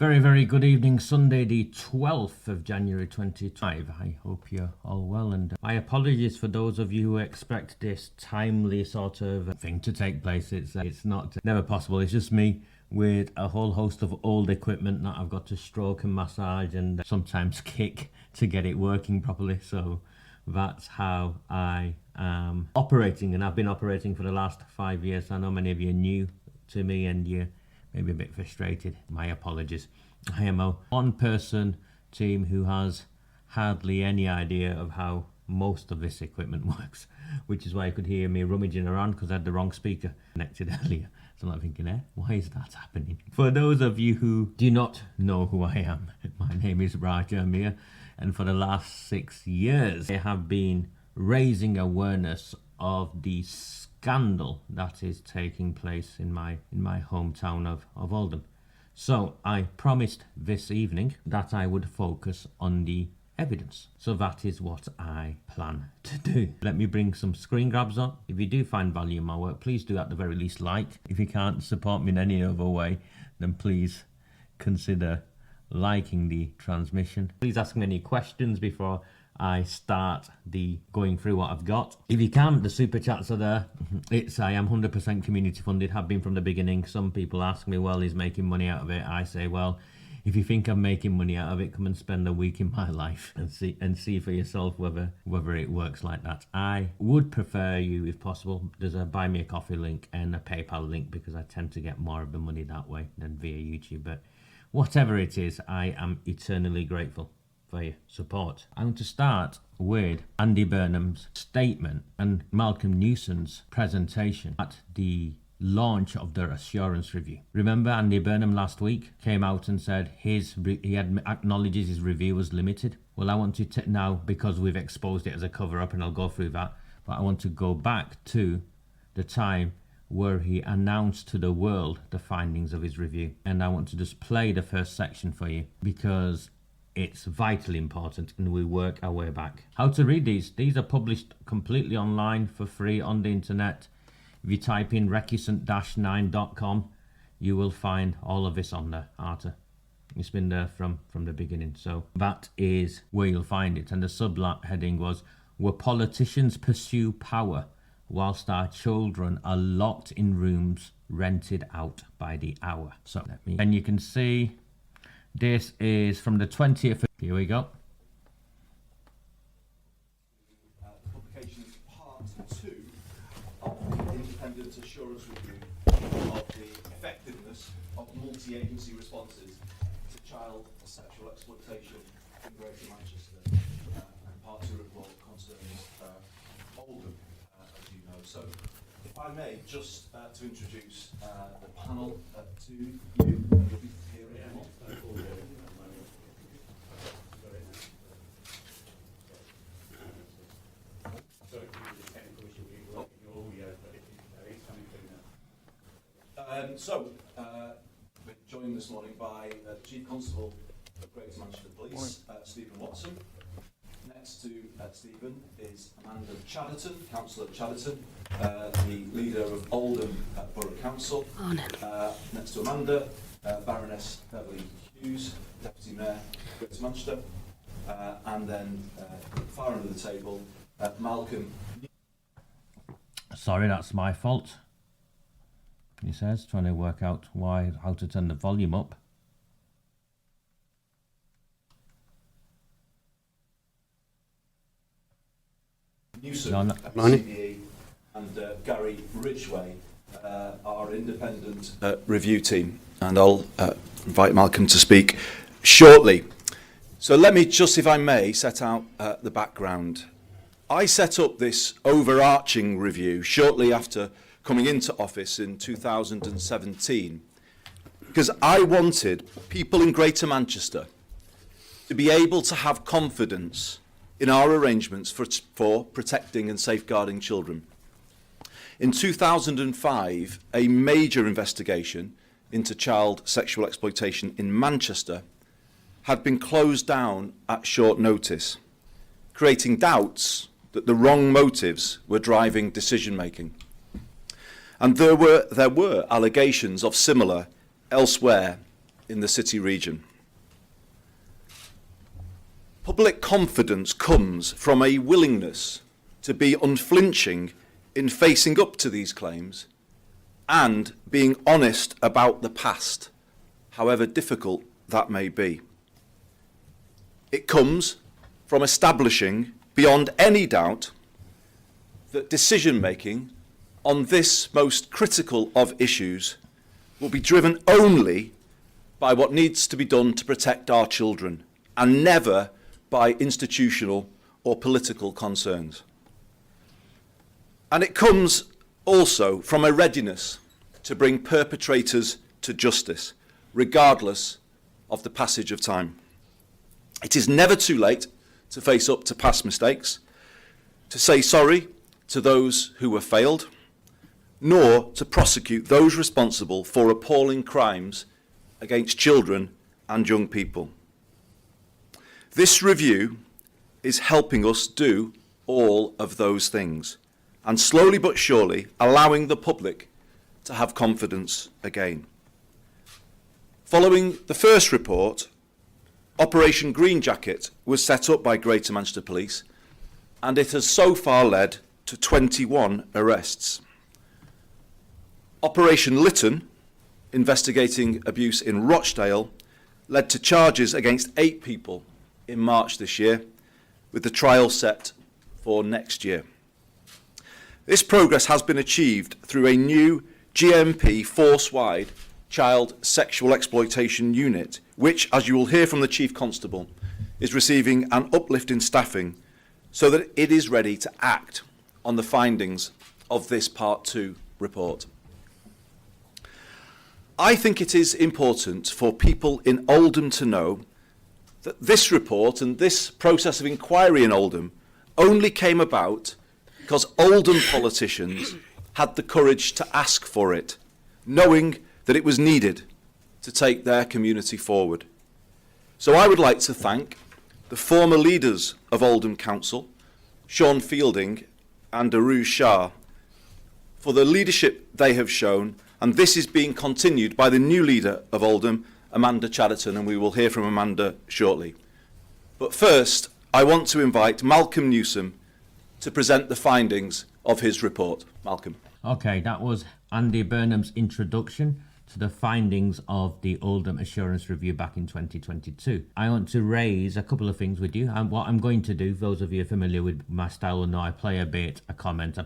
Very, very good evening. Sunday, the 12th of January 2025. I hope you're all well, and my apologies for those of you who expect this timely sort of thing to take place. It's not never possible. It's just me with a whole host of old equipment that I've got to stroke and massage and sometimes kick to get it working properly. So that's how I am operating, and I've been operating for the last 5 years. I know many of you are new to me and you maybe a bit frustrated. My apologies. I am a one-person team who has hardly any idea of how most of this equipment works, which is why you could hear me rummaging around because I had the wrong speaker connected earlier. So I'm not thinking, why is that happening? For those of you who do not know who I am, my name is Raja Miah, and for the last 6 years I have been raising awareness of the scandal that is taking place in my hometown of Oldham. So I promised this evening that I would focus on the evidence. So that is what I plan to do. Let me bring some screen grabs up. If you do find value in my work, please do at the very least like. If you can't support me in any other way, then please consider liking the transmission. Please ask me any questions before I start going through what I've got. If you can, the super chats are there. I am 100% community funded, have been from the beginning. Some people ask me, well, he's making money out of it. I say, well, if you think I'm making money out of it, come and spend a week in my life and see for yourself whether it works like that. I would prefer you, if possible, there's a buy me a coffee link and a PayPal link because I tend to get more of the money that way than via YouTube. But whatever it is, I am eternally grateful for your support. I'm going to start with Andy Burnham's statement and Malcom Newsome's presentation at the launch of their assurance review. Remember, Andy Burnham last week came out and said he acknowledges his review was limited. Well, I want to now, because we've exposed it as a cover-up, and I'll go through that, but I want to go back to the time where he announced to the world the findings of his review. And I want to just play the first section for you because it's vitally important and we work our way back. How to read these? These are published completely online for free on the internet. If you type in recusant-9.com, you will find all of this on there, Arthur. It's been there from the beginning. So that is where you'll find it. And the subheading was, "Where politicians pursue power whilst our children are locked in rooms rented out by the hour." So and you can see this is from the 20th. Here we go. Publication is part 2 of the independent assurance review of the effectiveness of multi-agency responses to child sexual exploitation in Greater Manchester. And part 2 report concerns Oldham, as you know. So, if I may, just to introduce the panel to you. You'll be hearing them all. We're joined this morning by Chief Constable of Greater Manchester Police, Stephen Watson. Next to Stephen is Amanda Chatterton, Councillor Chatterton, the leader of Oldham Borough Council. Next to Amanda, Baroness Beverly Hughes, Deputy Mayor, Greater Manchester. And then far end of the table, Malcom. Sorry, that's my fault. He says, trying to work out how to turn the volume up. Newsome, CBE, and Gary Ridgway, our independent review team. And I'll invite Malcom to speak shortly. So let me just, if I may, set out the background. I set up this overarching review shortly after coming into office in 2017 because I wanted people in Greater Manchester to be able to have confidence in our arrangements for protecting and safeguarding children. In 2005, a major investigation into child sexual exploitation in Manchester had been closed down at short notice, creating doubts that the wrong motives were driving decision-making. And there were allegations of similar elsewhere in the city region. Public confidence comes from a willingness to be unflinching in facing up to these claims and being honest about the past, however difficult that may be. It comes from establishing beyond any doubt that decision-making on this most critical of issues will be driven only by what needs to be done to protect our children and never by institutional or political concerns. And it comes also from a readiness to bring perpetrators to justice, regardless of the passage of time. It is never too late to face up to past mistakes, to say sorry to those who were failed, nor to prosecute those responsible for appalling crimes against children and young people. This review is helping us do all of those things, and slowly but surely allowing the public to have confidence again. Following the first report, Operation Green Jacket was set up by Greater Manchester Police, and it has so far led to 21 arrests. Operation Lytton, investigating abuse in Rochdale, led to charges against 8 people in March this year, with the trial set for next year. This progress has been achieved through a new GMP force-wide child sexual exploitation unit, which, as you will hear from the Chief Constable, is receiving an uplift in staffing so that it is ready to act on the findings of this Part 2 report. I think it is important for people in Oldham to know that this report and this process of inquiry in Oldham only came about because Oldham politicians had the courage to ask for it, knowing that it was needed to take their community forward. So I would like to thank the former leaders of Oldham Council, Sean Fielding and Aruj Shah, for the leadership they have shown, and this is being continued by the new leader of Oldham, Amanda Chatterton, and we will hear from Amanda shortly. But first, I want to invite Malcom Newsome to present the findings of his report. Malcolm. Okay, that was Andy Burnham's introduction to the findings of the Oldham Assurance Review back in 2022. I want to raise a couple of things with you, and what I'm going to do, those of you familiar with my style will know I play a bit, a comment,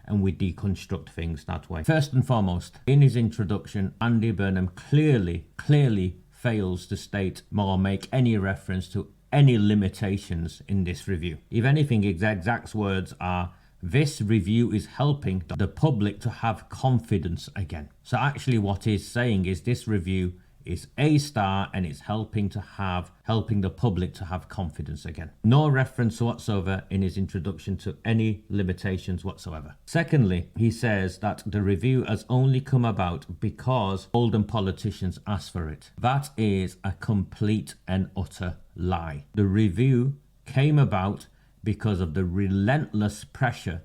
and we deconstruct things that way. First and foremost, in his introduction, Andy Burnham clearly fails to state or make any reference to any limitations in this review. If anything, his exact words are, this review is helping the public to have confidence again. So actually what he's saying is this review is A star and it's helping the public to have confidence again. No reference whatsoever in his introduction to any limitations whatsoever. Secondly, he says that the review has only come about because Oldham politicians asked for it. That is a complete and utter lie. The review came about because of the relentless pressure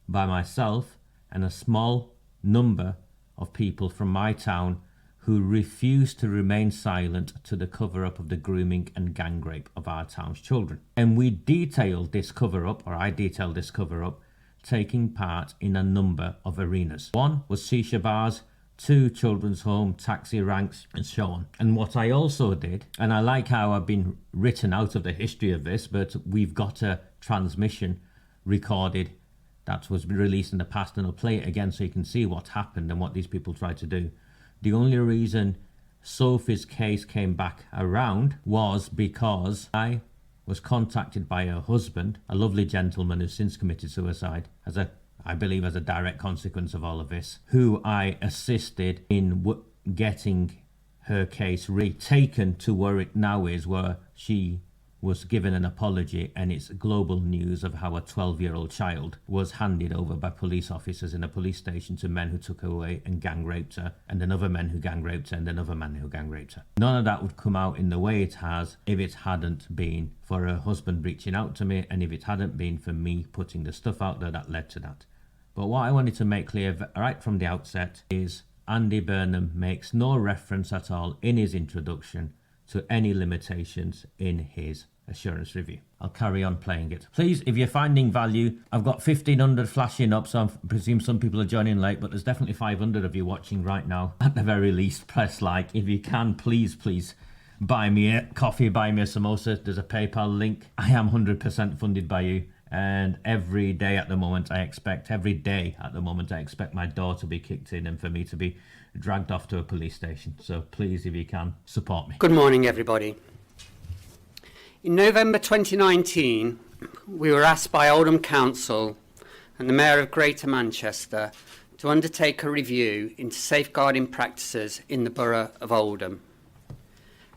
by myself and a small number of people from my town who refused to remain silent to the cover-up of the grooming and gang rape of our town's children. And we detailed this cover-up, or I detailed this cover-up, taking part in a number of arenas. One was shisha bars, 2 children's home, taxi ranks, and so on. And what I also did, and I like how I've been written out of the history of this, but we've got a transmission recorded that was released in the past, and I'll play it again so you can see what happened and what these people tried to do. The only reason Sophie's case came back around was because I was contacted by her husband, a lovely gentleman who's since committed suicide, I believe as a direct consequence of all of this, who I assisted in getting her case retaken to where it now is, where she was given an apology, and it's global news of how a 12-year-old child was handed over by police officers in a police station to men who took her away and gang raped her, and another man who gang raped her, and another man who gang raped her. None of that would come out in the way it has if it hadn't been for her husband reaching out to me, and if it hadn't been for me putting the stuff out there that led to that. But what I wanted to make clear right from the outset is Andy Burnham makes no reference at all in his introduction to any limitations in his assurance review. I'll carry on playing it. Please, if you're finding value, I've got 1,500 flashing up, so I presume some people are joining late, but there's definitely 500 of you watching right now. At the very least, press like. If you can, please buy me a coffee, buy me a samosa. There's a PayPal link. I am 100% funded by you. And every day at the moment I expect my door to be kicked in and for me to be dragged off to a police station. So please, if you can, support me. Good morning, everybody. In November 2019, we were asked by Oldham Council and the Mayor of Greater Manchester to undertake a review into safeguarding practices in the Borough of Oldham.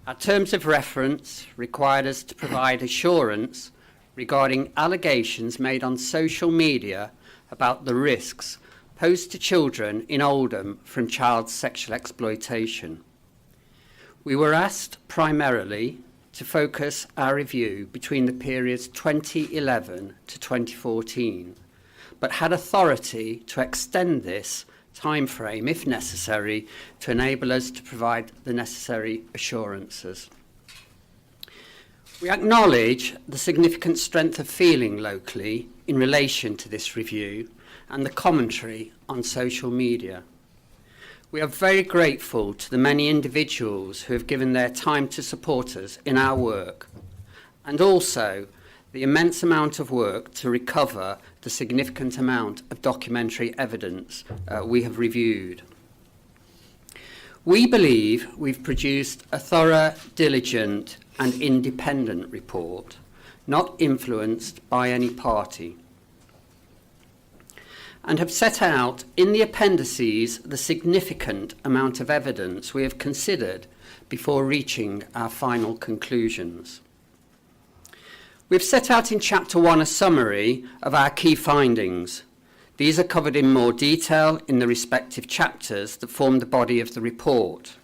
Our terms of reference required us to provide assurance regarding allegations made on social media about the risks posed to children in Oldham from child sexual exploitation. We were asked primarily to focus our review between the periods 2011 to 2014, but had authority to extend this timeframe, if necessary, to enable us to provide the necessary assurances. We acknowledge the significant strength of feeling locally in relation to this review and the commentary on social media. We are very grateful to the many individuals who have given their time to support us in our work, and also the immense amount of work to recover the significant amount of documentary evidence we have reviewed. We believe we've produced a thorough, diligent and independent report, not influenced by any party, and have set out in the appendices the significant amount of evidence we have considered before reaching our final conclusions. We've set out in Chapter 1 a summary of our key findings. These are covered in more detail in the respective chapters that form the body of the report.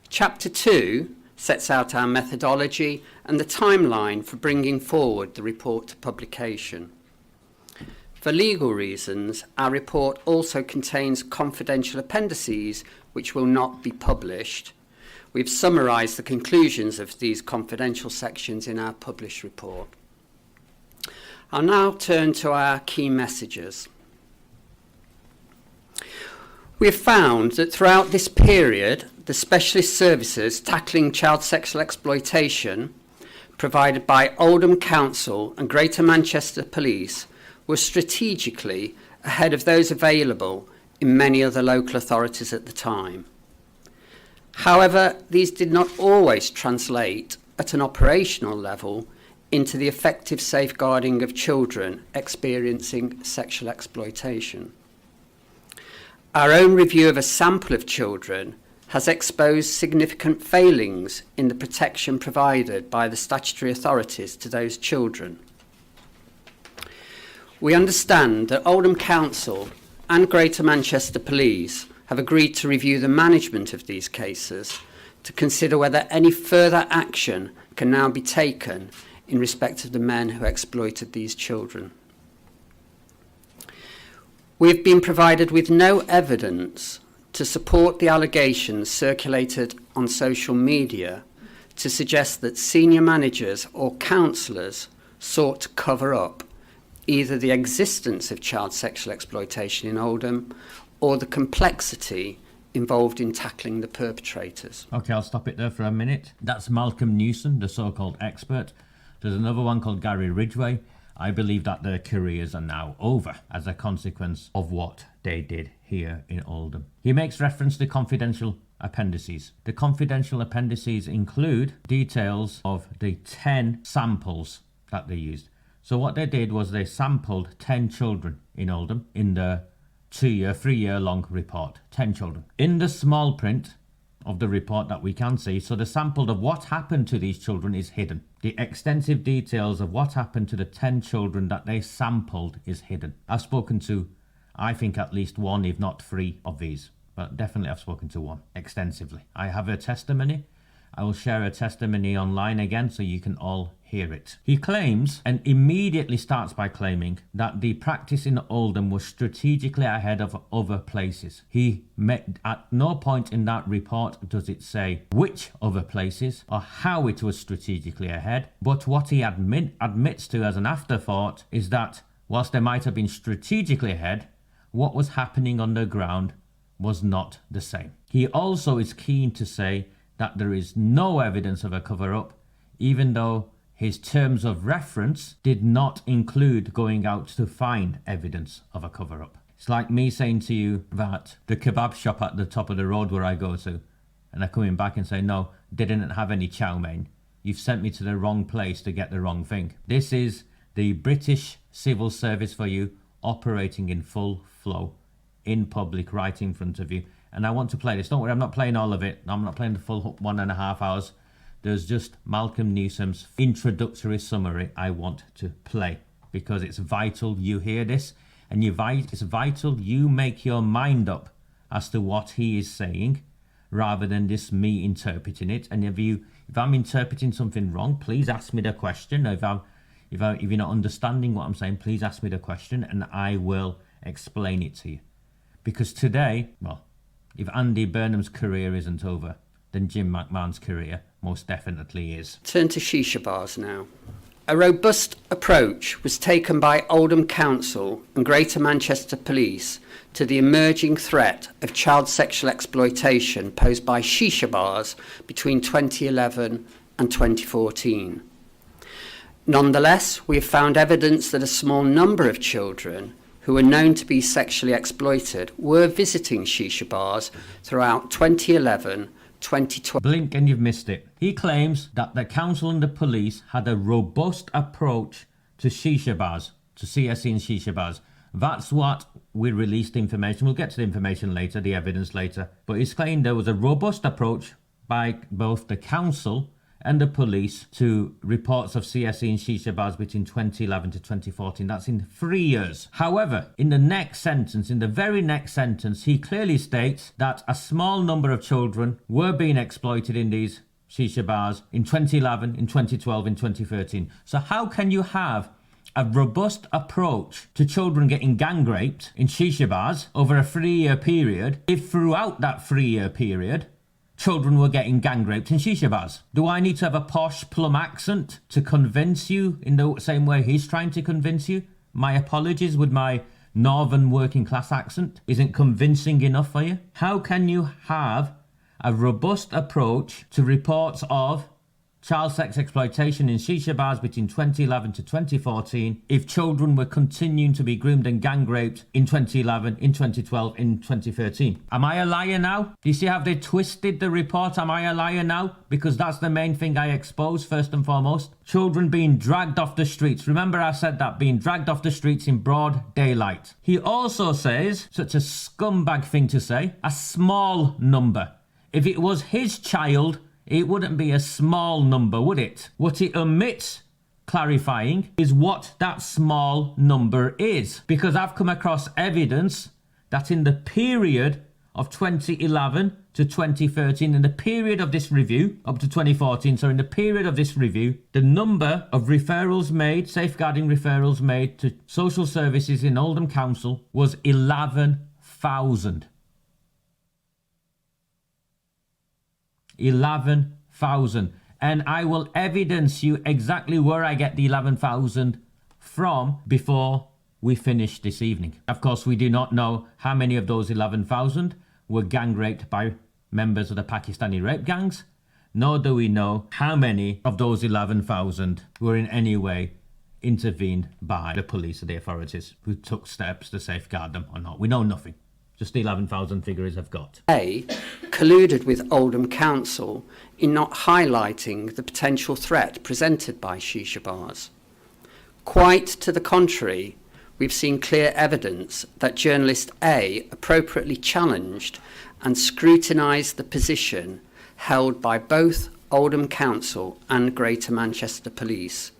Chapter 2 sets out our methodology and the timeline for bringing forward the report to publication. For legal reasons, our report also contains confidential appendices which will not be published. We've summarised the conclusions of these confidential sections in our published report. I'll now turn to our key messages. We have found that throughout this period, the specialist services tackling child sexual exploitation provided by Oldham Council and Greater Manchester Police were strategically ahead of those available in many other local authorities at the time. However, these did not always translate at an operational level into the effective safeguarding of children experiencing sexual exploitation. Our own review of a sample of children has exposed significant failings in the protection provided by the statutory authorities to those children. We understand that Oldham Council and Greater Manchester Police have agreed to review the management of these cases to consider whether any further action can now be taken in respect of the men who exploited these children. We have been provided with no evidence to support the allegations circulated on social media to suggest that senior managers or councillors sought to cover up either the existence of child sexual exploitation in Oldham or the complexity involved in tackling the perpetrators. Okay, I'll stop it there for a minute. That's Malcom Newsome, the so-called expert. There's another one called Gary Ridgway. I believe that their careers are now over as a consequence of what they did here in Oldham. He makes reference to confidential appendices. The confidential appendices include details of the 10 samples that they used. So what they did was they sampled 10 children in Oldham in the 3-year long report. 10 children. In the small print of the report that we can see, so the sample of what happened to these children is hidden. The extensive details of what happened to the 10 children that they sampled is hidden. I've spoken to, I think, at least one, if not 3 of these, but definitely I've spoken to one extensively. I have her testimony. I will share her testimony online again so you can all hear it. He claims, and immediately starts by claiming, that the practice in Oldham was strategically ahead of other places. At no point in that report does it say which other places or how it was strategically ahead, but what he admits to as an afterthought is that whilst they might have been strategically ahead, what was happening on the ground was not the same. He also is keen to say that there is no evidence of a cover-up, even though his terms of reference did not include going out to find evidence of a cover-up. It's like me saying to you that the kebab shop at the top of the road where I go to, and I'm coming back and say, no, they didn't have any chow mein. You've sent me to the wrong place to get the wrong thing. This is the British civil service for you, operating in full flow, in public, right in front of you. And I want to play this. Don't worry, I'm not playing all of it. I'm not playing the full 1.5 hours. There's just Malcom Newsome's introductory summary I want to play, because it's vital you hear this, and it's vital you make your mind up as to what he is saying, rather than just me interpreting it. And if I'm interpreting something wrong, please ask me the question. If you're not understanding what I'm saying, please ask me the question and I will explain it to you. Because today, well, if Andy Burnham's career isn't over, then Jim McMahon's career most definitely is. Turn to shisha bars now. A robust approach was taken by Oldham Council and Greater Manchester Police to the emerging threat of child sexual exploitation posed by shisha bars between 2011 and 2014. Nonetheless, we have found evidence that a small number of children who were known to be sexually exploited were visiting shisha bars throughout 2011, 2012. Blink and you've missed it. He claims that the council and the police had a robust approach to shisha bars, to CSE and shisha bars. That's what we released information. We'll get to the information later, the evidence later. But he's claimed there was a robust approach by both the council and the police to reports of CSE and shisha bars between 2011 to 2014. That's in 3 years. However, in the very next sentence, he clearly states that a small number of children were being exploited in these shisha bars in 2011, in 2012, in 2013. So how can you have a robust approach to children getting gang raped in shisha bars over a 3-year period if throughout that 3-year period children were getting gang raped in shisha bars? Do I need to have a posh plum accent to convince you in the same way he's trying to convince you? My apologies with my northern working class accent isn't convincing enough for you. How can you have a robust approach to reports of child sex exploitation in shisha bars between 2011 to 2014 if children were continuing to be groomed and gang raped in 2011, in 2012, in 2013? Am I a liar now? Do you see how they twisted the report? Am I a liar now? Because that's the main thing I expose first and foremost. Children being dragged off the streets. Remember I said that, being dragged off the streets in broad daylight. He also says, such a scumbag thing to say, a small number. If it was his child, it wouldn't be a small number, would it? What it omits clarifying is what that small number is. Because I've come across evidence that in the period of 2011 to 2013, in the period of this review, up to 2014, so in the period of this review, the number of referrals made, safeguarding referrals made to social services in Oldham Council was 11,000. 11,000. And I will evidence you exactly where I get the 11,000 from before we finish this evening. Of course, we do not know how many of those 11,000 were gang raped by members of the Pakistani rape gangs, nor do we know how many of those 11,000 were in any way intervened by the police or the authorities who took steps to safeguard them or not. We know nothing. Just the 11,000 figures have got. A colluded with Oldham Council in not highlighting the potential threat presented by shisha bars. Quite to the contrary, we've seen clear evidence that journalist A appropriately challenged and scrutinised the position held by both Oldham Council and Greater Manchester Police,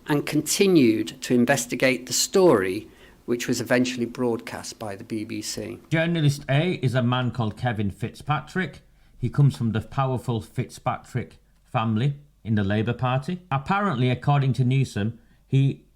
and continued to investigate the story which was eventually broadcast by the BBC. Journalist A is a man called Kevin Fitzpatrick. He comes from the powerful Fitzpatrick family in the Labour Party. Apparently, according to Newsome,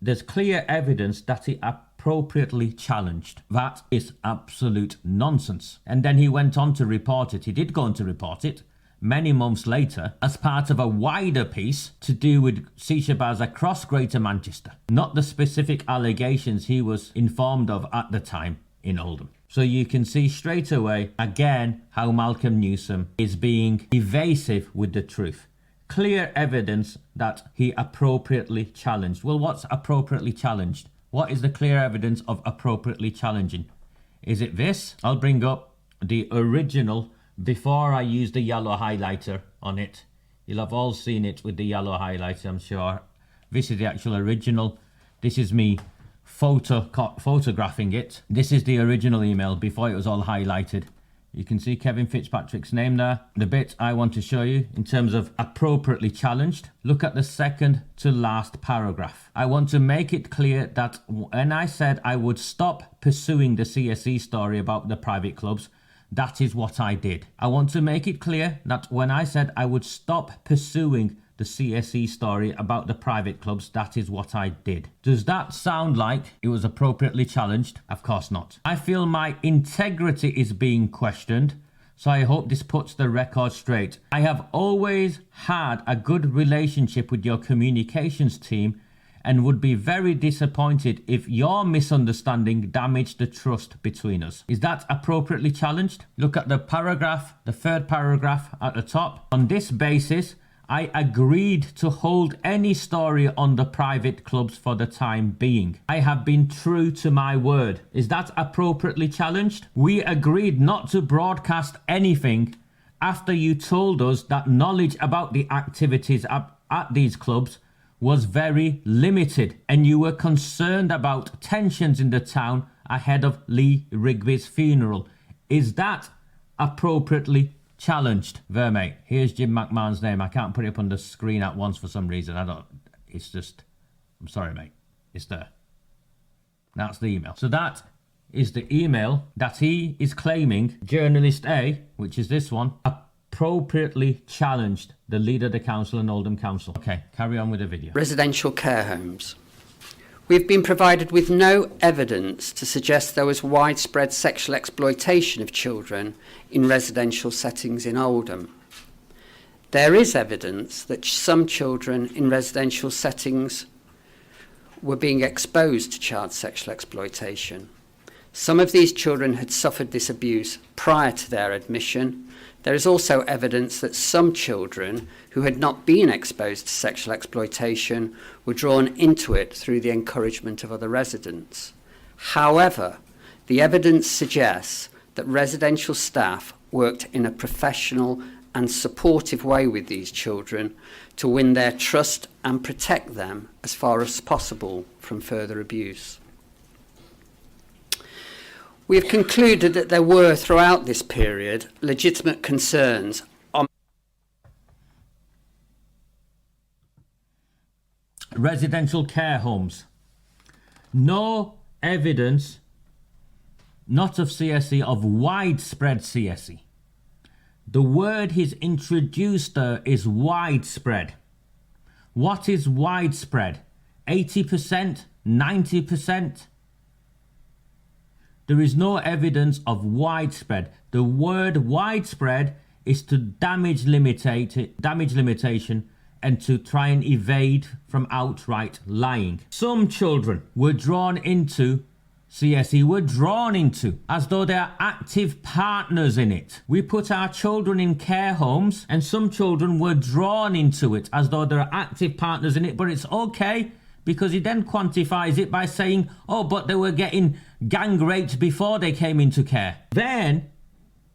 there's clear evidence that he appropriately challenged. That is absolute nonsense. And then he went on to report it. He did go on to report it many months later as part of a wider piece to do with shisha bars across Greater Manchester, not the specific allegations he was informed of at the time in Oldham. So you can see straight away, again, how Malcom Newsome is being evasive with the truth. Clear evidence that he appropriately challenged. Well, what's appropriately challenged? What is the clear evidence of appropriately challenging? Is it this? I'll bring up the original before I use the yellow highlighter on it. You'll have all seen it with the yellow highlighter, I'm sure. This is the actual original. This is me photographing it. This is the original email before it was all highlighted. You can see Kevin Fitzpatrick's name there. The bit I want to show you in terms of appropriately challenged, look at the second to last paragraph. I want to make it clear that when I said I would stop pursuing the CSE story about the private clubs, that is what I did. I want to make it clear that when I said I would stop pursuing the CSE story about the private clubs, that is what I did. Does that sound like it was appropriately challenged? Of course not. I feel my integrity is being questioned, so I hope this puts the record straight. I have always had a good relationship with your communications team and would be very disappointed if your misunderstanding damaged the trust between us. Is that appropriately challenged? Look at the paragraph, the third paragraph at the top. On this basis, I agreed to hold any story on the private clubs for the time being. I have been true to my word. Is that appropriately challenged? We agreed not to broadcast anything after you told us that knowledge about the activities at these clubs was very limited and you were concerned about tensions in the town ahead of Lee Rigby's funeral. Is that appropriately challenged? Vermate, here's Jim McMahon's name. I can't put it up on the screen at once for some reason. It's just, I'm sorry, mate. It's there. That's the email. So that is the email that he is claiming journalist A, which is this one, appropriately challenged the leader of the council and Oldham Council. Okay, carry on with the video. Residential care homes. We've been provided with no evidence to suggest there was widespread sexual exploitation of children in residential settings in Oldham. There is evidence that some children in residential settings were being exposed to child sexual exploitation. Some of these children had suffered this abuse prior to their admission. There is also evidence that some children who had not been exposed to sexual exploitation were drawn into it through the encouragement of other residents. However, the evidence suggests that residential staff worked in a professional and supportive way with these children to win their trust and protect them as far as possible from further abuse. We have concluded that there were, throughout this period, legitimate concerns on residential care homes. No evidence, not of CSE, of widespread CSE. The word he's introduced there is widespread. What is widespread? 80%? 90%? There is no evidence of widespread. The word widespread is to damage limitation and to try and evade from outright lying. Some children were drawn into CSE, were drawn into as though they are active partners in it. We put our children in care homes and some children were drawn into it as though they're active partners in it, but it's okay because he then quantifies it by saying, oh, but they were getting gang raped before they came into care. Then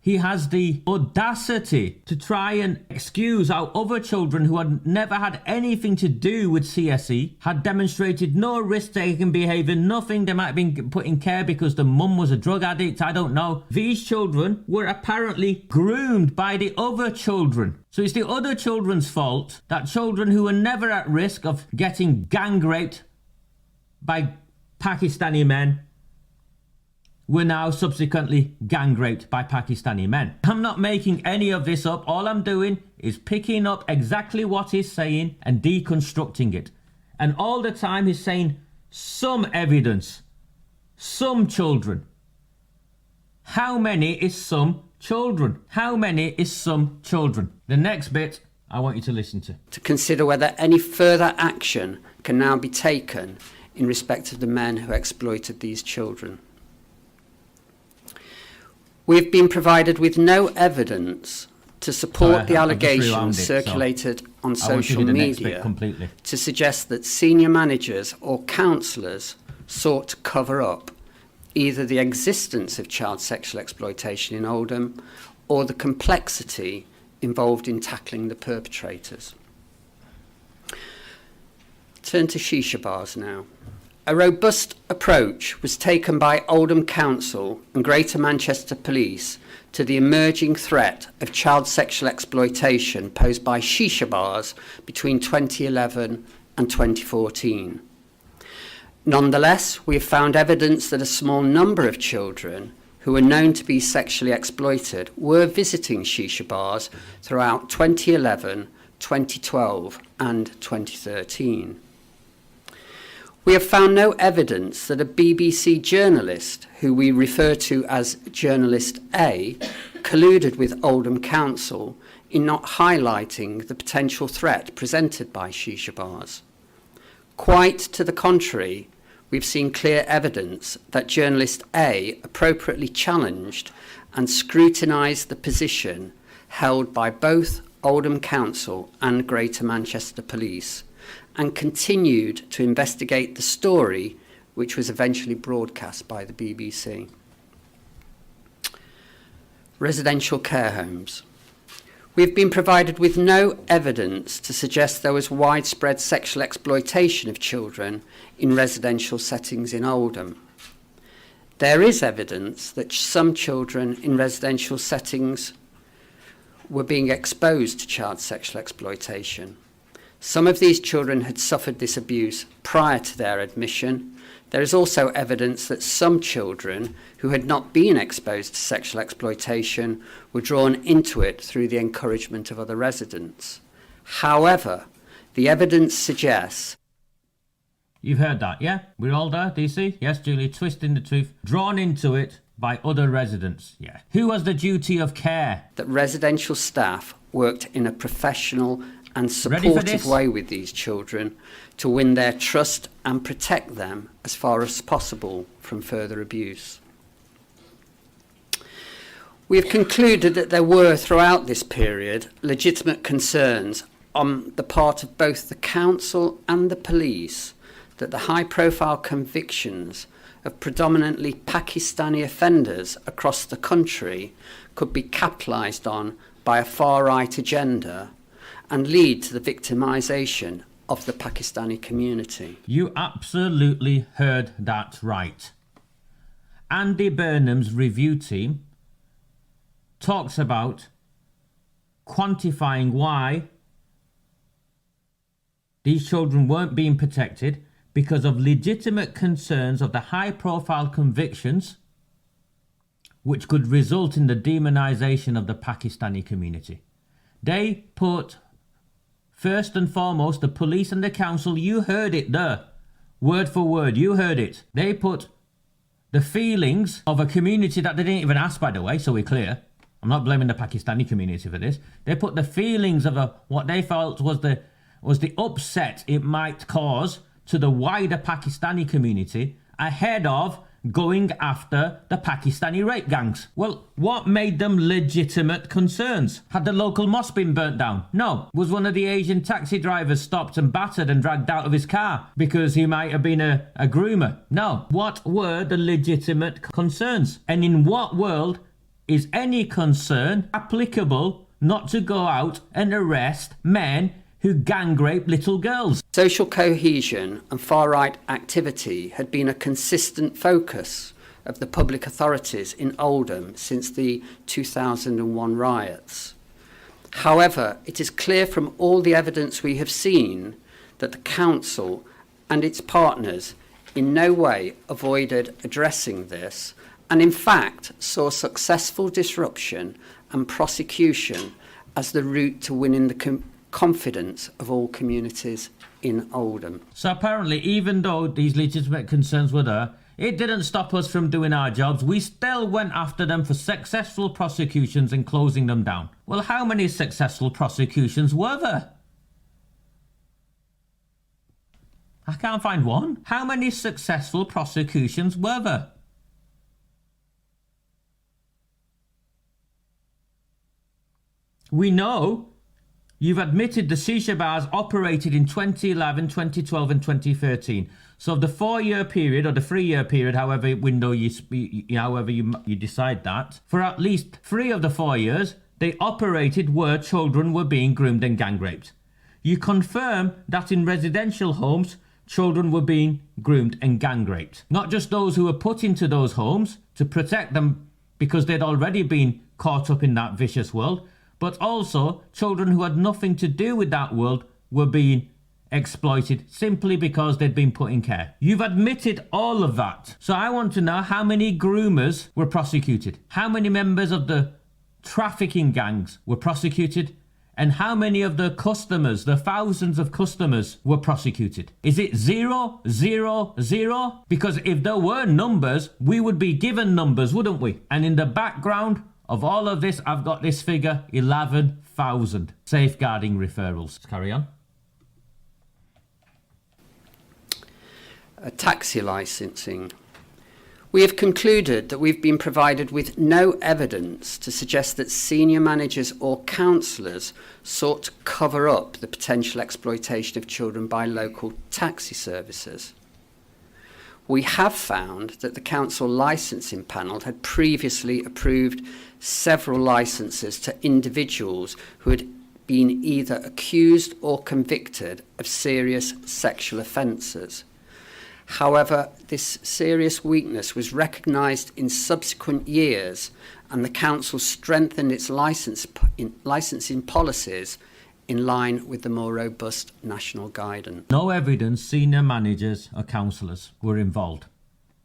he has the audacity to try and excuse how other children who had never had anything to do with CSE had demonstrated no risk-taking behaviour, nothing. They might have been put in care because the mum was a drug addict, I don't know. These children were apparently groomed by the other children. So it's the other children's fault that children who were never at risk of getting gang raped by Pakistani men were now subsequently gang raped by Pakistani men. I'm not making any of this up. All I'm doing is picking up exactly what he's saying and deconstructing it. And all the time he's saying some evidence, some children. How many is some children? How many is some children? The next bit I want you to listen to. To consider whether any further action can now be taken in respect of the men who exploited these children. We have been provided with no evidence to support the allegations circulated on social media to suggest that senior managers or councillors sought to cover up either the existence of child sexual exploitation in Oldham or the complexity involved in tackling the perpetrators. Turn to shisha bars now. A robust approach was taken by Oldham Council and Greater Manchester Police to the emerging threat of child sexual exploitation posed by shisha bars between 2011 and 2014. Nonetheless, we have found evidence that a small number of children who were known to be sexually exploited were visiting shisha bars throughout 2011, 2012 and 2013. We have found no evidence that a BBC journalist, who we refer to as Journalist A, colluded with Oldham Council in not highlighting the potential threat presented by shisha bars. Quite to the contrary, we've seen clear evidence that Journalist A appropriately challenged and scrutinised the position held by both Oldham Council and Greater Manchester Police, and continued to investigate the story, which was eventually broadcast by the BBC. Residential care homes. We've been provided with no evidence to suggest there was widespread sexual exploitation of children in residential settings in Oldham. There is evidence that some children in residential settings were being exposed to child sexual exploitation. Some of these children had suffered this abuse prior to their admission. There is also evidence that some children who had not been exposed to sexual exploitation were drawn into it through the encouragement of other residents. However, the evidence suggests... You've heard that, yeah? We're all there, DC? Yes, Julie, twisting the truth. Drawn into it by other residents, yeah. Who has the duty of care? That residential staff worked in a professional and supportive way with these children to win their trust and protect them as far as possible from further abuse. We have concluded that there were, throughout this period, legitimate concerns on the part of both the council and the police that the high-profile convictions of predominantly Pakistani offenders across the country could be capitalised on by a far-right agenda and lead to the victimization of the Pakistani community. You absolutely heard that right. Andy Burnham's review team talks about quantifying why these children weren't being protected because of legitimate concerns of the high-profile convictions which could result in the demonization of the Pakistani community. They put first and foremost, the police and the council, you heard it there, word for word, you heard it. They put the feelings of a community that they didn't even ask, by the way, so we're clear. I'm not blaming the Pakistani community for this. They put the feelings of what they felt was the upset it might cause to the wider Pakistani community ahead of going after the Pakistani rape gangs. Well, what made them legitimate concerns? Had the local mosque been burnt down? No. Was one of the Asian taxi drivers stopped and battered and dragged out of his car because he might have been a groomer? No. What were the legitimate concerns? And in what world is any concern applicable not to go out and arrest men who gang rape little girls? Social cohesion and far-right activity had been a consistent focus of the public authorities in Oldham since the 2001 riots. However, it is clear from all the evidence we have seen that the council and its partners in no way avoided addressing this and in fact saw successful disruption and prosecution as the route to winning the confidence of all communities in Oldham. So apparently, even though these legitimate concerns were there, it didn't stop us from doing our jobs. We still went after them for successful prosecutions and closing them down. Well, how many successful prosecutions were there? I can't find one. How many successful prosecutions were there? We know you've admitted the shisha bars operated in 2011, 2012 and 2013. So the 4-year period or the 3-year period, however window you decide that, for at least 3 of the 4 years, they operated where children were being groomed and gang raped. You confirm that in residential homes, children were being groomed and gang raped. Not just those who were put into those homes to protect them because they'd already been caught up in that vicious world, but also children who had nothing to do with that world were being exploited simply because they'd been put in care. You've admitted all of that. So I want to know how many groomers were prosecuted, how many members of the trafficking gangs were prosecuted, and how many of the customers, the thousands of customers, were prosecuted. Is it 0, 0, 0? Because if there were numbers, we would be given numbers, wouldn't we? And in the background of all of this, I've got this figure, 11,000 safeguarding referrals. Carry on. Taxi licensing. We have concluded that we've been provided with no evidence to suggest that senior managers or councillors sought to cover up the potential exploitation of children by local taxi services. We have found that the council licensing panel had previously approved several licences to individuals who had been either accused or convicted of serious sexual offences. However, this serious weakness was recognised in subsequent years, and the council strengthened its licensing policies in line with the more robust national guidance. No evidence senior managers or councillors were involved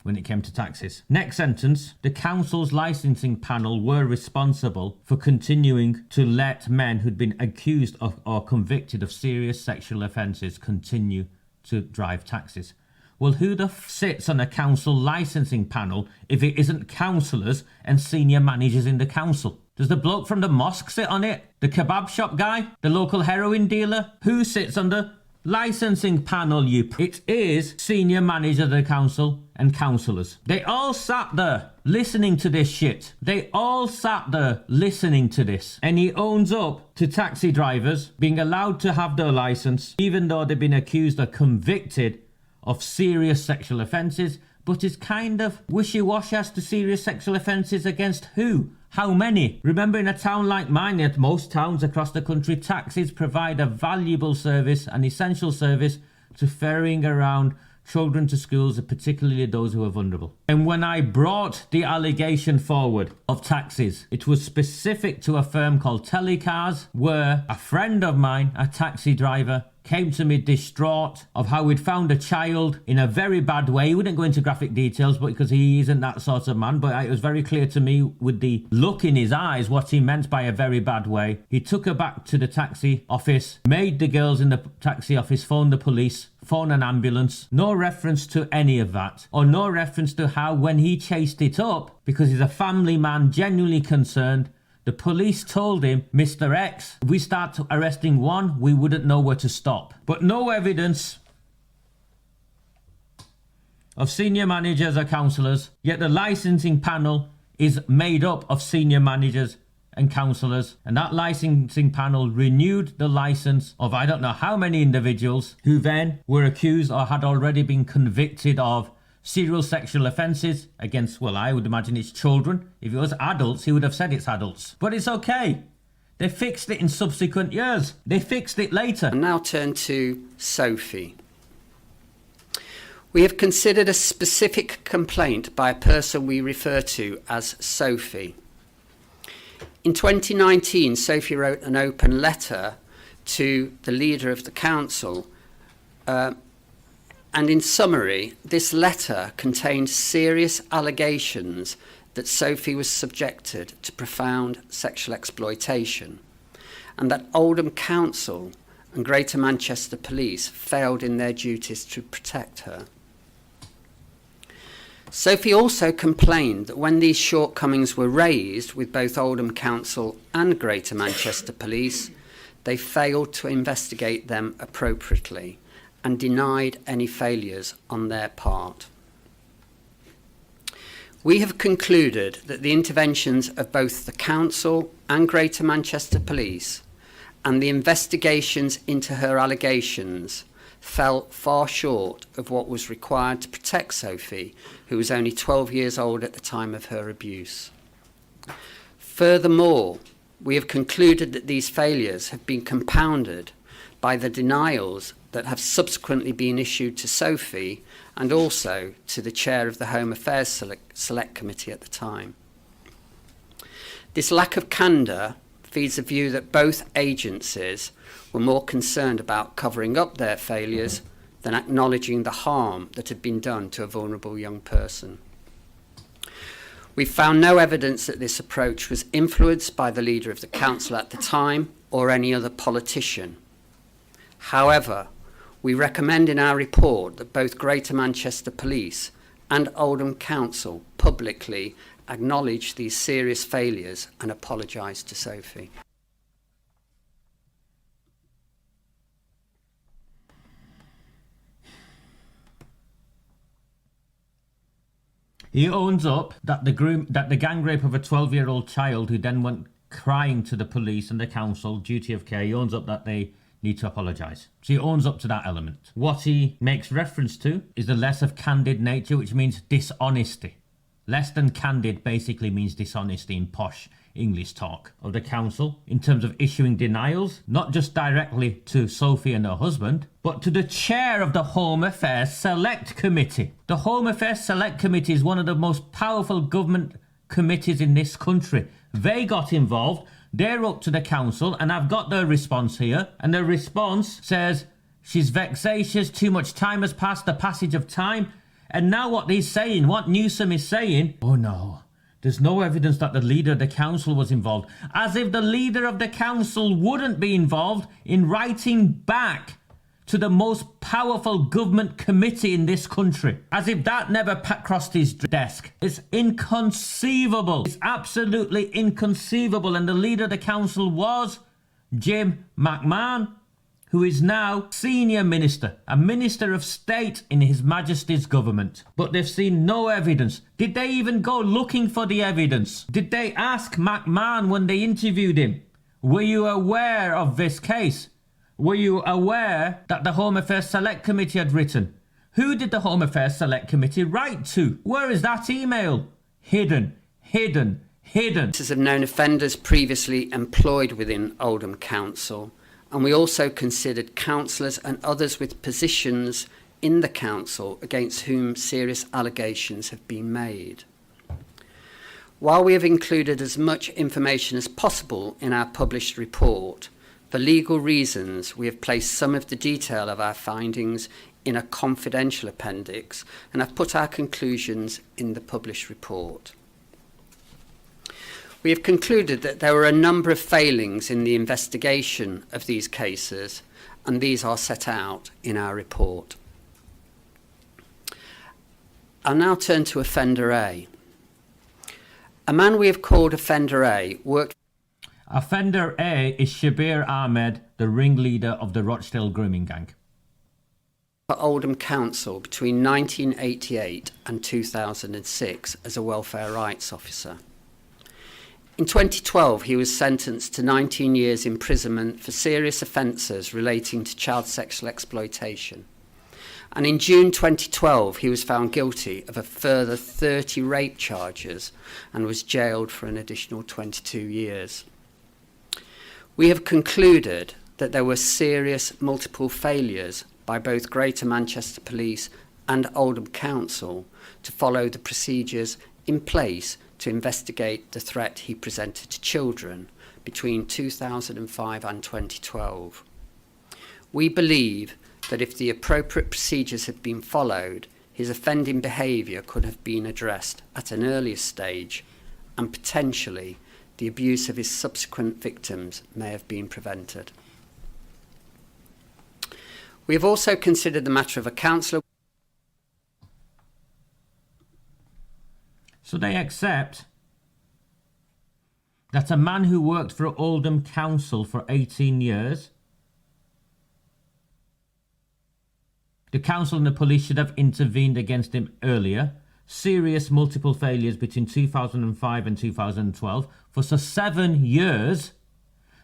when it came to taxis. Next sentence, the council's licensing panel were responsible for continuing to let men who'd been accused of or convicted of serious sexual offences continue to drive taxis. Well, who the sits on a council licensing panel if it isn't councillors and senior managers in the council? Does the bloke from the mosque sit on it? The kebab shop guy? The local heroin dealer? Who sits on the licensing panel, It is senior manager of the council and councillors. They all sat there listening to this shit. They all sat there listening to this. And he owns up to taxi drivers being allowed to have their licence even though they've been accused or convicted of serious sexual offences, but is kind of wishy-washy as to serious sexual offences against who? How many? Remember, in a town like mine, at most towns across the country, taxis provide a valuable service, an essential service to ferrying around children to schools, particularly those who are vulnerable. And when I brought the allegation forward of taxis, it was specific to a firm called Telecars, where a friend of mine, a taxi driver, came to me distraught of how he'd found a child in a very bad way. He wouldn't go into graphic details, but because he isn't that sort of man, but it was very clear to me with the look in his eyes what he meant by a very bad way. He took her back to the taxi office, made the girls in the taxi office phone the police, phone an ambulance. No reference to any of that, or no reference to how when he chased it up, because he's a family man, genuinely concerned, the police told him, Mr. X, if we start arresting one, we wouldn't know where to stop. But no evidence of senior managers or councillors, yet the licensing panel is made up of senior managers and councillors, and that licensing panel renewed the licence of I don't know how many individuals who then were accused or had already been convicted of serial sexual offences against, well, I would imagine it's children. If it was adults, he would have said it's adults. But it's okay. They fixed it in subsequent years. They fixed it later. And now turn to Sophie. We have considered a specific complaint by a person we refer to as Sophie. In 2019, Sophie wrote an open letter to the leader of the council And in summary, this letter contained serious allegations that Sophie was subjected to profound sexual exploitation, and that Oldham Council and Greater Manchester Police failed in their duties to protect her. Sophie also complained that when these shortcomings were raised with both Oldham Council and Greater Manchester Police, they failed to investigate them appropriately and denied any failures on their part. We have concluded that the interventions of both the Council and Greater Manchester Police and the investigations into her allegations fell far short of what was required to protect Sophie, who was only 12 years old at the time of her abuse. Furthermore, we have concluded that these failures have been compounded by the denials that have subsequently been issued to Sophie and also to the chair of the Home Affairs Select Committee at the time. This lack of candour feeds the view that both agencies were more concerned about covering up their failures than acknowledging the harm that had been done to a vulnerable young person. We found no evidence that this approach was influenced by the leader of the council at the time or any other politician. However, we recommend in our report that both Greater Manchester Police and Oldham Council publicly acknowledge these serious failures and apologise to Sophie. He owns up that the gang rape of a 12-year-old child who then went crying to the police and the council, duty of care, he owns up that they need to apologise. So he owns up to that element. What he makes reference to is the less of candid nature, which means dishonesty. Less than candid basically means dishonesty in posh English talk of the council in terms of issuing denials, not just directly to Sophie and her husband, but to the chair of the Home Affairs Select Committee. The Home Affairs Select Committee is one of the most powerful government committees in this country. They got involved. They're up to the council, and I've got their response here. And the response says, she's vexatious, too much time has passed, the passage of time. And now what he's saying, what Newsome is saying, oh no, there's no evidence that the leader of the council was involved. As if the leader of the council wouldn't be involved in writing back to the most powerful government committee in this country. As if that never crossed his desk. It's inconceivable. It's absolutely inconceivable. And the leader of the council was Jim McMahon, who is now senior minister, a minister of state in His Majesty's government. But they've seen no evidence. Did they even go looking for the evidence? Did they ask McMahon when they interviewed him, were you aware of this case? Were you aware that the Home Affairs Select Committee had written? Who did the Home Affairs Select Committee write to? Where is that email? Hidden, hidden, hidden. Cases of known offenders previously employed within Oldham Council, and we also considered councillors and others with positions in the council against whom serious allegations have been made. While we have included as much information as possible in our published report, for legal reasons, we have placed some of the detail of our findings in a confidential appendix and have put our conclusions in the published report. We have concluded that there were a number of failings in the investigation of these cases, and these are set out in our report. I'll now turn to Offender A. A man we have called Offender A worked. Offender A is Shabir Ahmed, the ringleader of the Rochdale grooming gang. For Oldham Council between 1988 and 2006 as a welfare rights officer. In 2012, he was sentenced to 19 years imprisonment for serious offences relating to child sexual exploitation. And in June 2012, he was found guilty of a further 30 rape charges and was jailed for an additional 22 years. We have concluded that there were serious multiple failures by both Greater Manchester Police and Oldham Council to follow the procedures in place to investigate the threat he presented to children between 2005 and 2012. We believe that if the appropriate procedures had been followed, his offending behaviour could have been addressed at an earlier stage, and potentially the abuse of his subsequent victims may have been prevented. We have also considered the matter of a councillor. So they accept that a man who worked for Oldham Council for 18 years, the council and the police should have intervened against him earlier. Serious multiple failures between 2005 and 2012. For 7 years,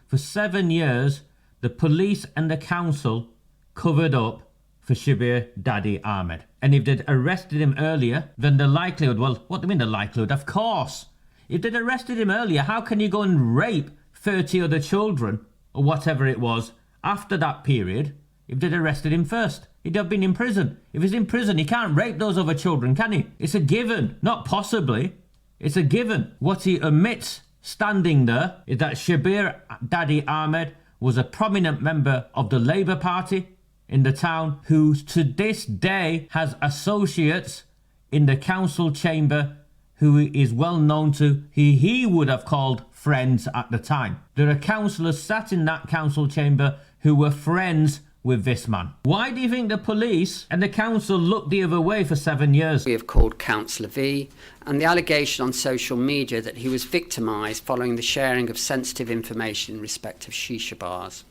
the police and the council covered up for Shabir Daddy Ahmed. And if they'd arrested him earlier, then the likelihood, well, what do you mean the likelihood? Of course. If they'd arrested him earlier, how can you go and rape 30 other children, or whatever it was, after that period, if they'd arrested him first? He'd have been in prison. If he's in prison, he can't rape those other children, can he? It's a given. Not possibly. It's a given. What he omits standing there is that Shabir Daddy Ahmed was a prominent member of the Labour Party in the town who to this day has associates in the council chamber who is well known to, he would have called friends at the time. There are councillors sat in that council chamber who were friends with this man. Why do you think the police and the council looked the other way for 7 years? We have called Councillor V, and the allegation on social media that he was victimised following the sharing of sensitive information in respect of shisha bars.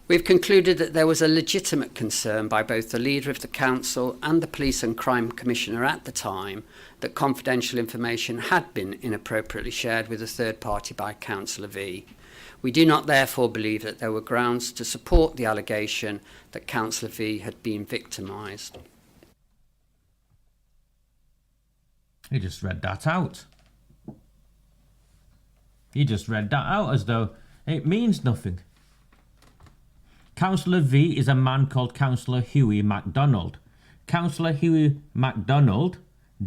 We've concluded that there was a legitimate concern by both the leader of the council and the Police and Crime Commissioner at the time that confidential information had been inappropriately shared with a third party by Councillor V. We do not therefore believe that there were grounds to support the allegation that Councillor V had been victimised. He just read that out. He just read that out as though it means nothing. Councillor V is a man called Councillor Hughie MacDonald. Councillor Hughie MacDonald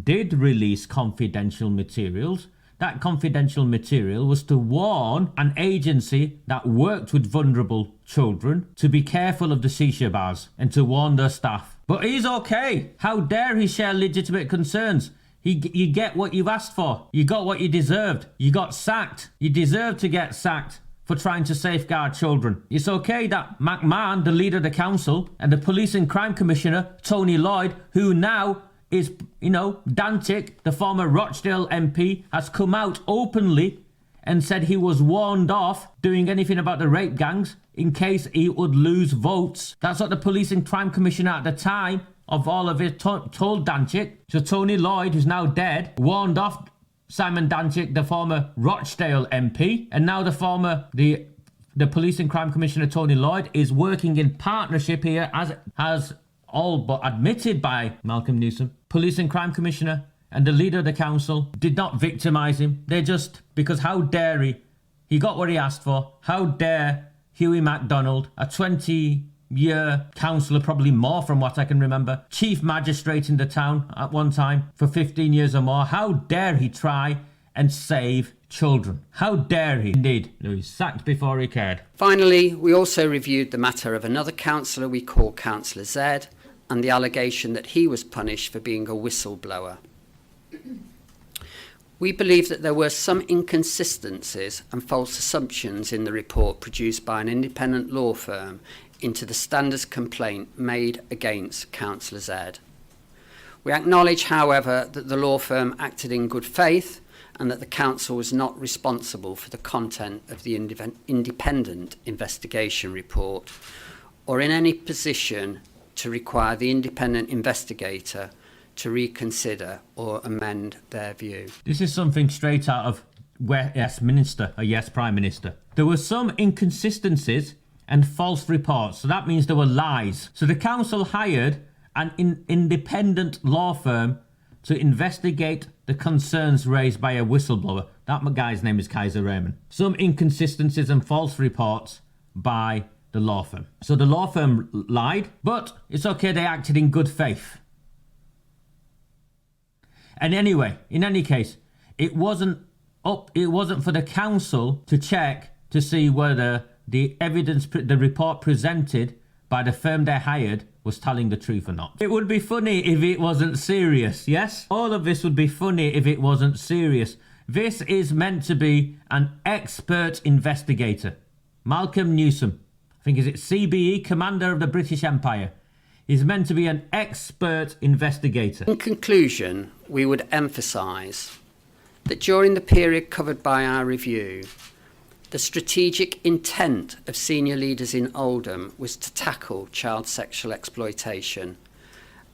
did release confidential materials. That confidential material was to warn an agency that worked with vulnerable children to be careful of the shisha bars and to warn their staff. But he's okay. How dare he share legitimate concerns? You get what you've asked for. You got what you deserved. You got sacked. You deserve to get sacked for trying to safeguard children. It's okay that McMahon, the leader of the council, and the Police and Crime Commissioner, Tony Lloyd, who now is, Dantic, the former Rochdale MP, has come out openly and said he was warned off doing anything about the rape gangs in case he would lose votes. That's what the Police and Crime Commissioner at the time of all of it told Dantic. So Tony Lloyd, who's now dead, warned off Simon Dantic, the former Rochdale MP, and now the Police and Crime Commissioner Tony Lloyd is working in partnership here, as all but admitted by Malcom Newsome. Police and Crime Commissioner and the leader of the council did not victimise him. They just, because how dare he got what he asked for. How dare Hughie MacDonald, a 20-year councillor, probably more from what I can remember, chief magistrate in the town at one time for 15 years or more, how dare he try and save children? How dare he? Indeed, he was sacked before he cared. Finally, we also reviewed the matter of another councillor we call Councillor Z, and the allegation that he was punished for being a whistleblower. We believe that there were some inconsistencies and false assumptions in the report produced by an independent law firm into the standards complaint made against Councillor Z. We acknowledge, however, that the law firm acted in good faith and that the council was not responsible for the content of the independent investigation report or in any position to require the independent investigator to reconsider or amend their view. This is something straight out of Yes Minister, or Yes Prime Minister. There were some inconsistencies and false reports, so that means there were lies. So the council hired an independent law firm to investigate the concerns raised by a whistleblower. That guy's name is Kaiser Raymond. Some inconsistencies and false reports by the law firm. So the law firm lied, but it's okay, they acted in good faith. And anyway, in any case, it wasn't for the council to check to see whether the evidence, the report presented by the firm they hired was telling the truth or not. It would be funny if it wasn't serious, yes? All of this would be funny if it wasn't serious. This is meant to be an expert investigator. Malcom Newsome, I think is it CBE, Commander of the British Empire, is meant to be an expert investigator. In conclusion, we would emphasise that during the period covered by our review, the strategic intent of senior leaders in Oldham was to tackle child sexual exploitation,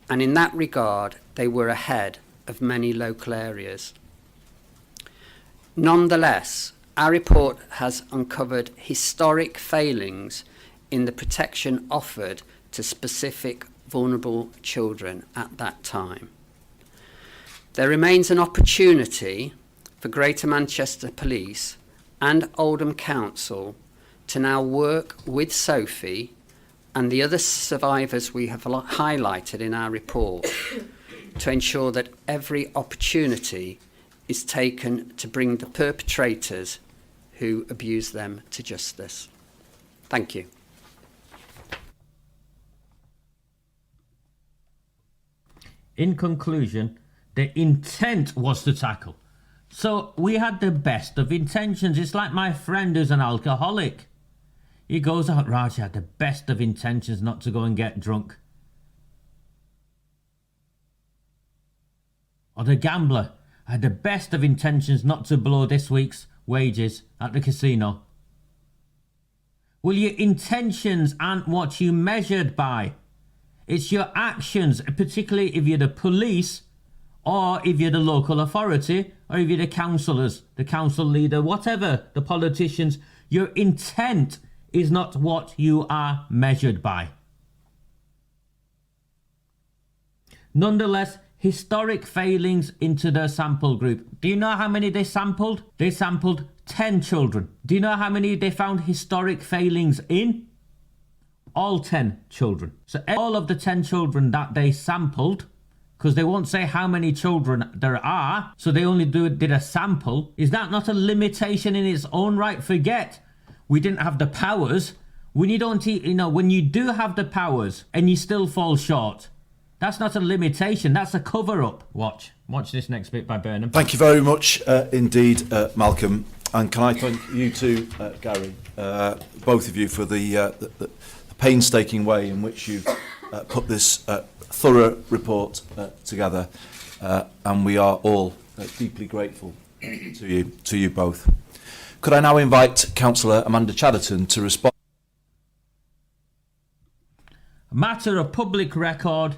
and in that regard, they were ahead of many local areas. Nonetheless, our report has uncovered historic failings in the protection offered to specific vulnerable children at that time. There remains an opportunity for Greater Manchester Police and Oldham Council to now work with Sophie and the other survivors we have highlighted in our report to ensure that every opportunity is taken to bring the perpetrators who abuse them to justice. Thank you. In conclusion, the intent was to tackle. So we had the best of intentions. It's like my friend who's an alcoholic. He goes out, Raja had the best of intentions not to go and get drunk. Or the gambler, I had the best of intentions not to blow this week's wages at the casino. Well, your intentions aren't what you measured by. It's your actions, particularly if you're the police, or if you're the local authority, or if you're the councillors, the council leader, whatever, the politicians. Your intent is not what you are measured by. Nonetheless, historic failings into their sample group. Do you know how many they sampled? They sampled 10 children. Do you know how many they found historic failings in? All 10 children. So all of the 10 children that they sampled, because they won't say how many children there are, so they only did a sample. Is that not a limitation in its own right? Forget we didn't have the powers. When you don't, when you do have the powers and you still fall short, that's not a limitation, that's a cover-up. Watch this next bit by Burnham. Thank you very much indeed, Malcolm. And can I thank you too, Gary, both of you, for the painstaking way in which you've put this thorough report together, and we are all deeply grateful to you both. Could I now invite Councillor Amanda Chatterton to respond? A matter of public record,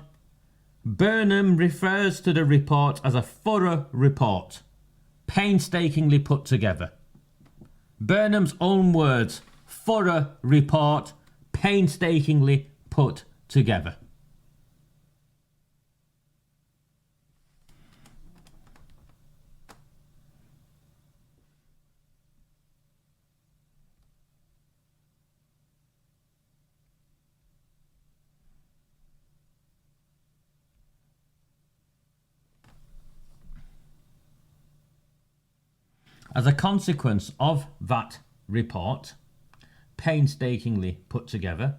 Burnham refers to the report as a thorough report, painstakingly put together. Burnham's own words, thorough report, painstakingly put together. As a consequence of that report, painstakingly put together,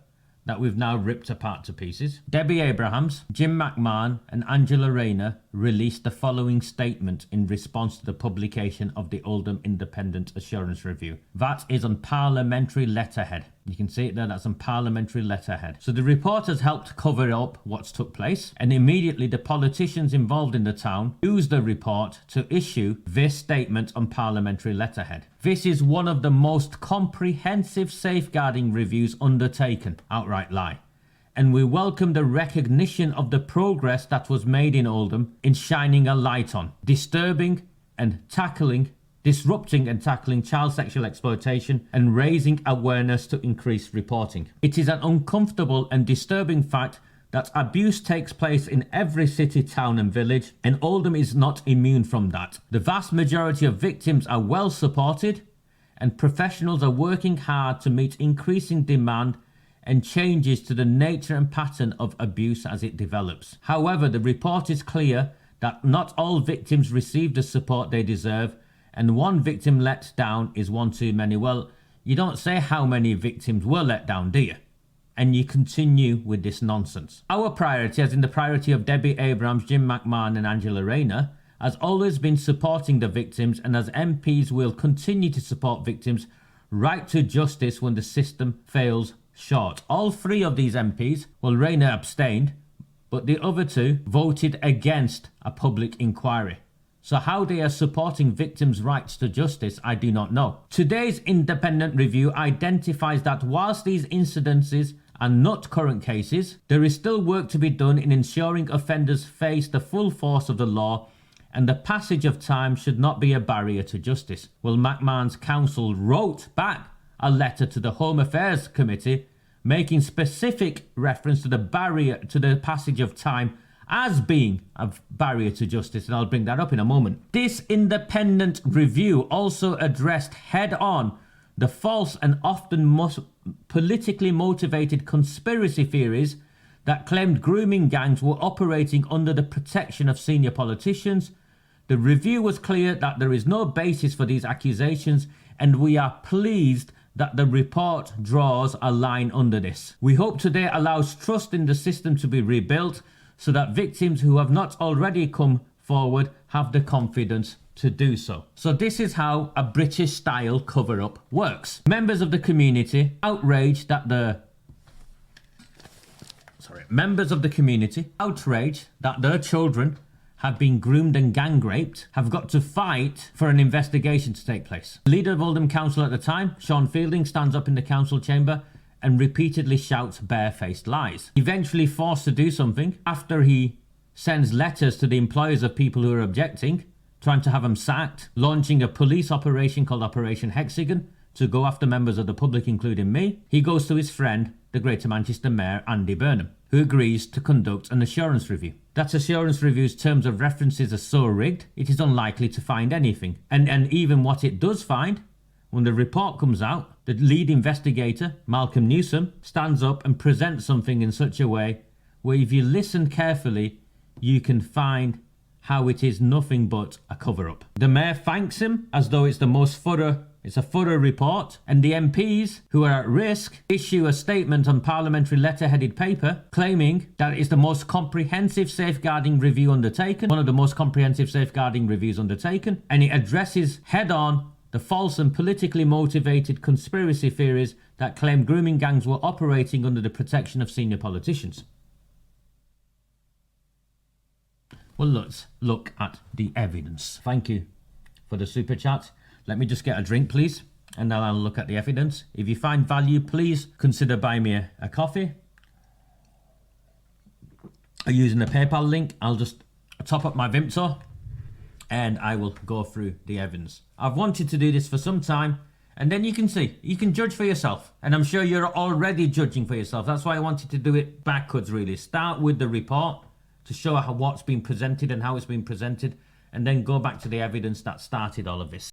that we've now ripped apart to pieces, Debbie Abrahams, Jim McMahon and Angela Rayner released the following statement in response to the publication of the Oldham Independent Assurance Review. That is on parliamentary letterhead. You can see it there, that's on parliamentary letterhead. So the report has helped cover up what's took place, and immediately the politicians involved in the town used the report to issue this statement on parliamentary letterhead. This is one of the most comprehensive safeguarding reviews undertaken. Outright lie. And we welcome the recognition of the progress that was made in Oldham in shining a light on, disrupting and tackling child sexual exploitation and raising awareness to increase reporting. It is an uncomfortable and disturbing fact that abuse takes place in every city, town and village, and Oldham is not immune from that. The vast majority of victims are well supported, and professionals are working hard to meet increasing demand and changes to the nature and pattern of abuse as it develops. However, the report is clear that not all victims receive the support they deserve, and one victim let down is one too many. Well, you don't say how many victims were let down, do you? and you continue with this nonsense. Our priority, as in the priority of Debbie Abrams, Jim McMahon and Angela Rayner, has always been supporting the victims, and as MPs will continue to support victims' right to justice when the system fails short. All three of these MPs, well, Rayner abstained, but the other two voted against a public inquiry. So how they are supporting victims' rights to justice, I do not know. Today's independent review identifies that whilst these incidences are not current cases, there is still work to be done in ensuring offenders face the full force of the law, and the passage of time should not be a barrier to justice. Well, McMahon's counsel wrote back a letter to the Home Affairs Committee making specific reference to the barrier to the passage of time as being a barrier to justice, and I'll bring that up in a moment. This independent review also addressed head-on the false and often politically motivated conspiracy theories that claimed grooming gangs were operating under the protection of senior politicians. The review was clear that there is no basis for these accusations, and we are pleased that the report draws a line under this. We hope today allows trust in the system to be rebuilt, so that victims who have not already come forward have the confidence to do so. So this is how a British-style cover-up works. Members of the community outraged that their children have been groomed and gang raped have got to fight for an investigation to take place. The leader of Oldham Council at the time, Sean Fielding, stands up in the council chamber and repeatedly shouts barefaced lies. Eventually forced to do something after he sends letters to the employers of people who are objecting, trying to have them sacked, launching a police operation called Operation Hexagon to go after members of the public, including me. He goes to his friend, the Greater Manchester Mayor, Andy Burnham, who agrees to conduct an assurance review. That assurance review's terms of references are so rigged, it is unlikely to find anything. And even what it does find, when the report comes out, the lead investigator, Malcom Newsome, stands up and presents something in such a way where if you listen carefully, you can find how it is nothing but a cover-up. The mayor thanks him as though it's a thorough report, and the MPs who are at risk issue a statement on parliamentary letter-headed paper claiming that it's the most comprehensive safeguarding review undertaken, one of the most comprehensive safeguarding reviews undertaken, and it addresses head-on the false and politically motivated conspiracy theories that claim grooming gangs were operating under the protection of senior politicians. Well, let's look at the evidence. Thank you for the super chat. Let me just get a drink, please, and then I'll look at the evidence. If you find value, please consider buying me a coffee. Using the PayPal link, I'll just top up my Vimto, and I will go through the evidence. I've wanted to do this for some time, and then you can see, you can judge for yourself. And I'm sure you're already judging for yourself. That's why I wanted to do it backwards, really. Start with the report to show what's been presented and how it's been presented, and then go back to the evidence that started all of this.